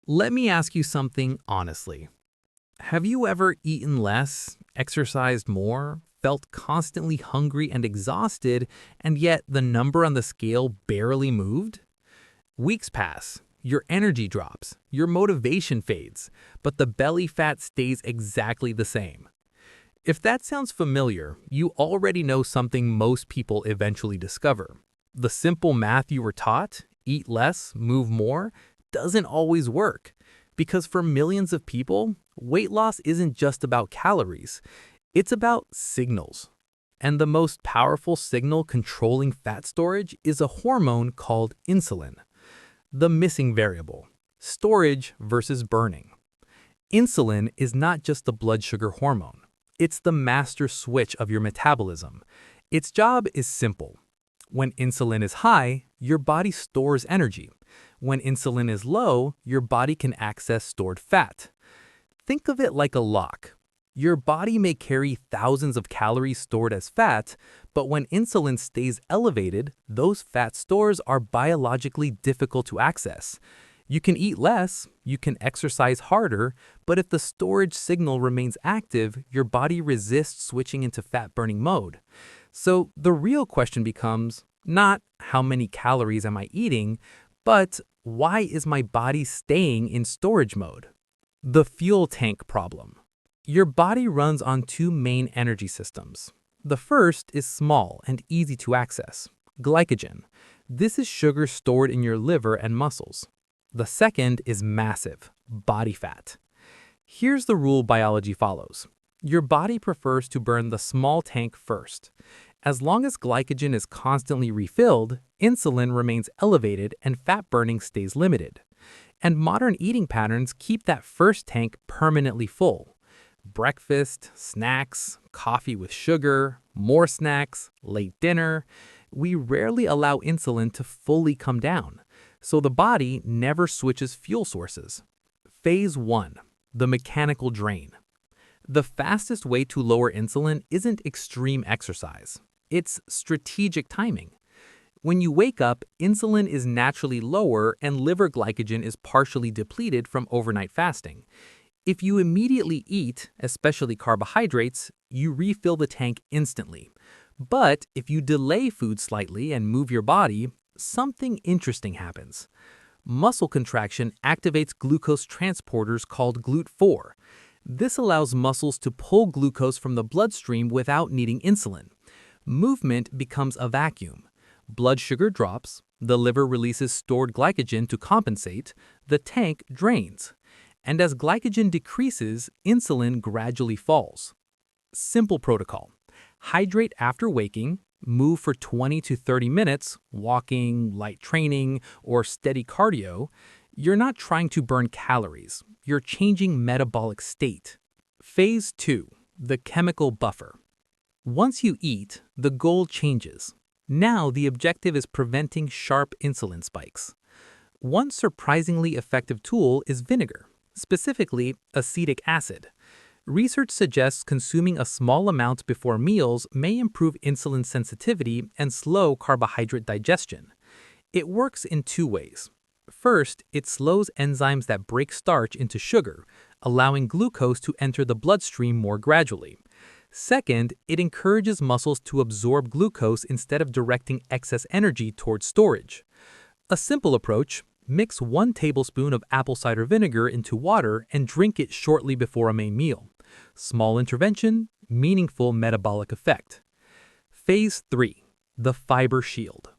Let me ask you something honestly. Have you ever eaten less, exercised more, felt constantly hungry and exhausted, and yet the number on the scale barely moved? Weeks pass, your energy drops, your motivation fades, but the belly fat stays exactly the same. If that sounds familiar, you already know something most people eventually discover. The simple math you were taught, eat less, move more, doesn't always work. Because for millions of people, weight loss isn't just about calories, it's about signals. And the most powerful signal controlling fat storage is a hormone called insulin, the missing variable, storage versus burning. Insulin is not just the blood sugar hormone. It's the master switch of your metabolism. Its job is simple. When insulin is high, your body stores energy. When insulin is low, your body can access stored fat. Think of it like a lock. Your body may carry thousands of calories stored as fat, but when insulin stays elevated, those fat stores are biologically difficult to access. You can eat less, you can exercise harder, but if the storage signal remains active, your body resists switching into fat-burning mode. So the real question becomes not how many calories am I eating, but why is my body staying in storage mode? The fuel tank problem. Your body runs on two main energy systems. The first is small and easy to access, glycogen. This is sugar stored in your liver and muscles. The second is massive, body fat. Here's the rule biology follows. Your body prefers to burn the small tank first. As long as glycogen is constantly refilled, insulin remains elevated and fat burning stays limited. And modern eating patterns keep that first tank permanently full. Breakfast, snacks, coffee with sugar, more snacks, late dinner. We rarely allow insulin to fully come down, so the body never switches fuel sources. Phase 1. The mechanical drain. The fastest way to lower insulin isn't extreme exercise. It's strategic timing. When you wake up, insulin is naturally lower and liver glycogen is partially depleted from overnight fasting. If you immediately eat, especially carbohydrates, you refill the tank instantly. But if you delay food slightly and move your body, something interesting happens. Muscle contraction activates glucose transporters called GLUT4. This allows muscles to pull glucose from the bloodstream without needing insulin. Movement becomes a vacuum. Blood sugar drops, the liver releases stored glycogen to compensate, the tank drains. And as glycogen decreases, insulin gradually falls. Simple protocol. Hydrate after waking, move for 20 to 30 minutes, walking, light training, or steady cardio. You're not trying to burn calories. You're changing metabolic state. Phase 2. The chemical buffer. Once you eat, the goal changes. Now the objective is preventing sharp insulin spikes. One surprisingly effective tool is vinegar, specifically acetic acid. Research suggests consuming a small amount before meals may improve insulin sensitivity and slow carbohydrate digestion. It works in two ways. First, it slows enzymes that break starch into sugar, allowing glucose to enter the bloodstream more gradually. Second, it encourages muscles to absorb glucose instead of directing excess energy towards storage. A simple approach: mix 1 tablespoon of apple cider vinegar into water and drink it shortly before a main meal. Small intervention, meaningful metabolic effect. Phase 3. The fiber shield.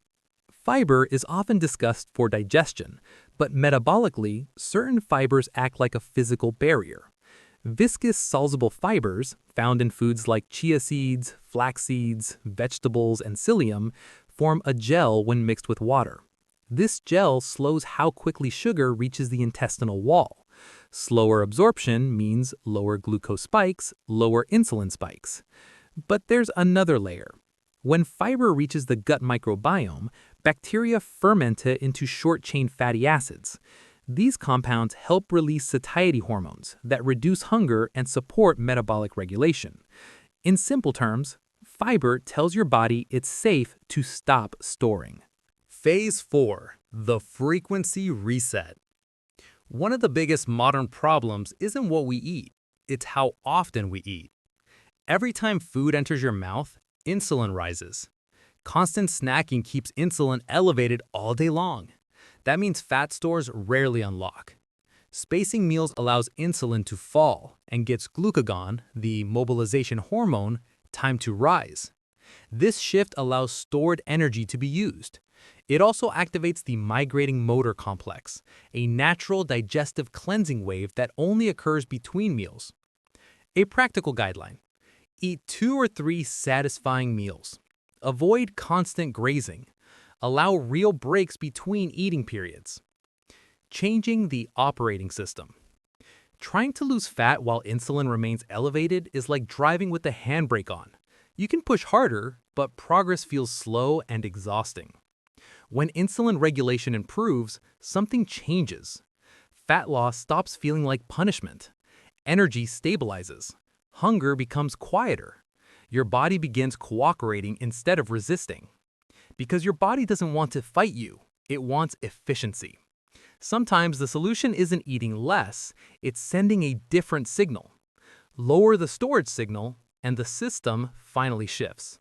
Fiber is often discussed for digestion, but metabolically, certain fibers act like a physical barrier. Viscous soluble fibers, found in foods like chia seeds, flax seeds, vegetables, and psyllium, form a gel when mixed with water. This gel slows how quickly sugar reaches the intestinal wall. Slower absorption means lower glucose spikes, lower insulin spikes. But there's another layer. When fiber reaches the gut microbiome, bacteria ferment it into short-chain fatty acids. These compounds help release satiety hormones that reduce hunger and support metabolic regulation. In simple terms, fiber tells your body it's safe to stop storing. Phase 4. The frequency reset. One of the biggest modern problems isn't what we eat, it's how often we eat. Every time food enters your mouth, insulin rises. Constant snacking keeps insulin elevated all day long. That means fat stores rarely unlock. Spacing meals allows insulin to fall and gets glucagon, the mobilization hormone, time to rise. This shift allows stored energy to be used. It also activates the migrating motor complex, a natural digestive cleansing wave that only occurs between meals. A practical guideline: eat 2 or 3 satisfying meals. Avoid constant grazing. Allow real breaks between eating periods. Changing the operating system. Trying to lose fat while insulin remains elevated is like driving with the handbrake on. You can push harder, but progress feels slow and exhausting. When insulin regulation improves, something changes. Fat loss stops feeling like punishment. Energy stabilizes. Hunger becomes quieter. Your body begins cooperating instead of resisting. Because your body doesn't want to fight you, it wants efficiency. Sometimes the solution isn't eating less, it's sending a different signal. Lower the storage signal, and the system finally shifts.